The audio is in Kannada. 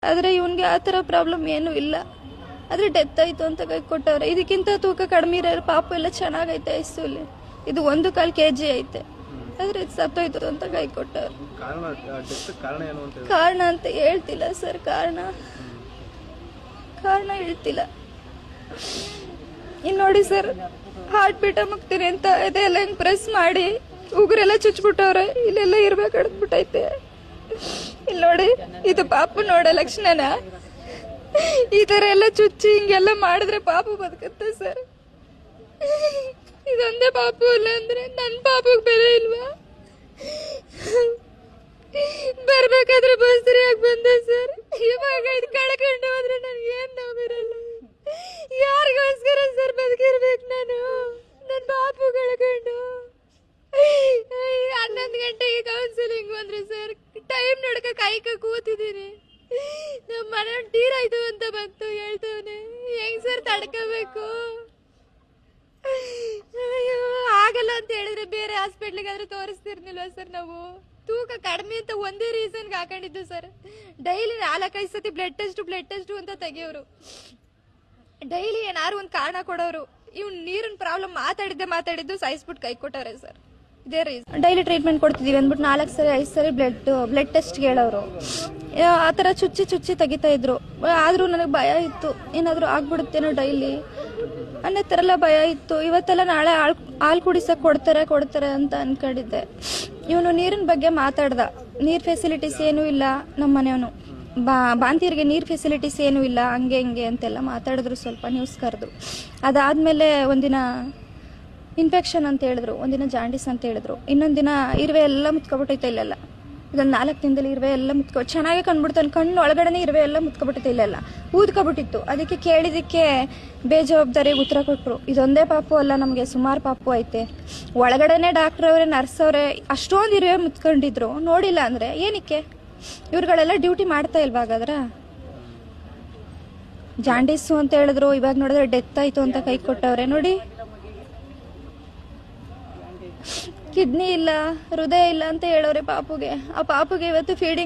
ಆದ್ರೆ ಇವನ್ಗೆ ಆ ತರ ಪ್ರಾಬ್ಲಮ್ ಏನು ಇಲ್ಲ. ಆದ್ರೆ ಡೆತ್ ಆಯ್ತು ಅಂತ ಕೈ ಕೊಟ್ಟವ್ರೆ. ಇದಕ್ಕಿಂತ ತೂಕ ಕಡಿಮೆ ಇರೋ ಪಾಪು ಎಲ್ಲ ಚೆನ್ನಾಗೈತೆ ಐಸುಲಿ. ಇದು 1.25 kg ಐತೆ. ಆದ್ರೆ ಇದು ಸತ್ತೋಯ್ತು ಅಂತ ಕೈ ಕೊಟ್ಟವ್ರೆ. ಕಾರಣ ಅಂತ ಹೇಳ್ತಿಲ್ಲ ಸರ್. ಕಾರಣ ಹೇಳ್ತಿಲ್ಲ. ಇನ್ ನೋಡಿ ಸರ್, ಹಾರ್ಟ್ ಬೀಟ್ ಮುಗ್ತೀನಿ ಅಂತ ಇದೆಲ್ಲ ಹಿಂಗ್ ಪ್ರೆಸ್ ಮಾಡಿ ಉಗುರೆಲ್ಲ ಚುಚ್ಬಿಟ್ಟವ್ರೆ. ಇಲ್ಲೆಲ್ಲ ಇರ್ಬೇಕು ಹಿಡಿದ್ಬಿಟ್ಟೈತೆ. ಇಲ್ಲಿ ನೋಡಿ, ಇದು ಪಾಪು ನೋಡೋ ಲಕ್ಷಣನ. ಈ ತರ ಎಲ್ಲ ಚುಚ್ಚಿ ಹಿಂಗೆಲ್ಲ ಮಾಡಿದ್ರೆ ಪಾಪು ಬದುಕುತ್ತೆ ಸರ್. ಇದೊಂದೇ ಪಾಪು ಅಲ್ಲ ಅಂದ್ರೆ ನನ್ ಪಾಪುಗ್ ಬೆಲೆ ಇಲ್ವಾ? ಬರ್ಬೇಕಾದ್ರೆ ಬಸ್ ಸರಿಯಾಗಿ ಬಂದೆ ಸರ್. ಇವಾಗ ಇದು ಕಳ್ಕೊಂಡು ಹೋದ್ರೆ ನನ್ಗೆ ಏನ್ ನೋವಿರಲ್ಲ. ಯಾರಿಗೋಸ್ಕರ ಸರ್ ಬದುಕಿರ್ಬೇಕು ನಾನು? ನನ್ ಪಾಪು ಕಳ್ಕೊಂಡು 11 ಗಂಟೆಗೆ ಕೌನ್ಸಿಲಿಂಗ್ ಬಂದ್ರೆ ಸರ್, ಟೈಮ್ ನೋಡಕ ಕಾಯ್ಕ ಕೂತಿದ್ದೀನಿ. ನಮ್ಮ ಮನೆ ತೀರಾಯ್ತು ಅಂತ ಬಂತು ಹೇಳ್ತವನೆ. ಹೆಂಗ್ ಸರ್ ತಡ್ಕೋಬೇಕು? ಆಗಲ್ಲ ಅಂತ ಹೇಳಿದ್ರೆ ಬೇರೆ ಹಾಸ್ಪಿಟ್ಲಿಗೆ ಆದ್ರೂ ತೋರಿಸ್ತಿರ್ನಿಲ್ವಾ ಸರ್? ನಾವು ತೂಕ ಕಡಿಮೆ ಅಂತ ಒಂದೇ ರೀಸನ್ಗೆ ಹಾಕೊಂಡಿದ್ದು ಸರ್. ಡೈಲಿ 4-5 ಸತಿ ಬ್ಲಡ್ ಟೆಸ್ಟ್ ಅಂತ ತೆಗಿಯೋರು. ಡೈಲಿ ಏನಾರು ಒಂದು ಕಾರಣ ಕೊಡೋರು. ಇವ್ ನೀರಿನ ಪ್ರಾಬ್ಲಮ್ ಮಾತಾಡಿದ್ದು ಸಾಯಿಸ್ಬಿಟ್ಟು ಕೈ ಕೊಟ್ಟವ್ರೆ ಸರ್. ಇದೇ ರೀಸನ್. ಡೈಲಿ ಟ್ರೀಟ್ಮೆಂಟ್ ಕೊಡ್ತಿದೀವಿ ಅಂದ್ಬಿಟ್ಟು 4 ಸರಿ 5 ಸರಿ ಬ್ಲಡ್ ಟೆಸ್ಟ್ ಹೇಳೋರು. ಆ ಥರ ಚುಚ್ಚಿ ತೆಗಿತಾ ಇದ್ರು. ಆದ್ರೂ ನನಗೆ ಭಯ ಇತ್ತು, ಏನಾದರೂ ಆಗ್ಬಿಡುತ್ತೇನೋ ಡೈಲಿ ಅನ್ನೋ ಥರ ಎಲ್ಲ ಭಯ ಇತ್ತು. ಇವತ್ತೆಲ್ಲ ನಾಳೆ ಹಾಲು ಕುಡಿಸಕ್ಕೆ ಕೊಡ್ತಾರೆ ಅಂತ ಅನ್ಕೊಂಡಿದ್ದೆ. ಇವನು ನೀರಿನ ಬಗ್ಗೆ ಮಾತಾಡ್ದ. ನೀರ್ ಫೆಸಿಲಿಟೀಸ್ ಏನೂ ಇಲ್ಲ ನಮ್ಮ ಮನೆಯವನು. ಬಾಂತಿಯರಿಗೆ ನೀರ್ ಫೆಸಿಲಿಟೀಸ್ ಏನೂ ಇಲ್ಲ, ಹಂಗೆ ಹಿಂಗೆ ಅಂತೆಲ್ಲ ಮಾತಾಡಿದ್ರು. ಸ್ವಲ್ಪ ನ್ಯೂಸ್ ಕರೆದು ಅದಾದ್ಮೇಲೆ ಒಂದಿನ ಇನ್ಫೆಕ್ಷನ್ ಅಂತ ಹೇಳಿದ್ರು, ಒಂದಿನ ಜಾಂಡಿಸ್ ಅಂತ ಹೇಳಿದ್ರು, ಇನ್ನೊಂದಿನ ಇರುವೆ ಎಲ್ಲ ಮುತ್ಕೊಬಿಟ್ಟೈತೆ. ಇಲ್ಲೆಲ್ಲ ಇದೊಂದು 4 ದಿನದಲ್ಲಿ ಇರುವೆ ಎಲ್ಲ ಚೆನ್ನಾಗಿ ಕಂಡ್ಬಿಡ್ತಾನೆ. ಕಣ್ಣು ಒಳಗಡೆನೆ ಇರುವೆ ಎಲ್ಲ ಮುತ್ಕೊಬಿಟ್ಟೈತೆ. ಇಲ್ಲೆಲ್ಲ ಊದ್ಕೊಬಿಟ್ಟಿತ್ತು. ಅದಕ್ಕೆ ಕೇಳಿದಕ್ಕೆ ಬೇಜವಾಬ್ದಾರಿಗೆ ಉತ್ತರ ಕೊಟ್ರು. ಇದೊಂದೇ ಪಾಪು ಅಲ್ಲ, ನಮಗೆ ಸುಮಾರು ಪಾಪು ಐತೆ. ಒಳಗಡೆನೆ ಡಾಕ್ಟರ್ ಅವರೇ, ನರ್ಸ್ ಅವರೇ ಅಷ್ಟೊಂದು ಇರುವೆ ಮುತ್ಕೊಂಡಿದ್ರು. ನೋಡಿಲ್ಲ ಅಂದ್ರೆ ಏನಕ್ಕೆ? ಇವ್ರುಗಳೆಲ್ಲ ಡ್ಯೂಟಿ ಮಾಡ್ತಾ ಇಲ್ವಾ ಹಾಗಾದ್ರ? ಜಾಂಡೀಸು ಅಂತ ಹೇಳಿದ್ರು, ಇವಾಗ ನೋಡಿದ್ರೆ ಡೆತ್ ಆಯ್ತು ಅಂತ ಕೈ ಕೊಟ್ಟವ್ರೆ. ನೋಡಿ, ಕಿಡ್ನಿ ಇಲ್ಲ, ಹೃದಯ ಇಲ್ಲ ಅಂತ ಹೇಳೋರೆ ಪಾಪುಗೆ. ಆ ಪಾಪುಗೆ ಇವತ್ತು ಫೀಡಿಂಗ್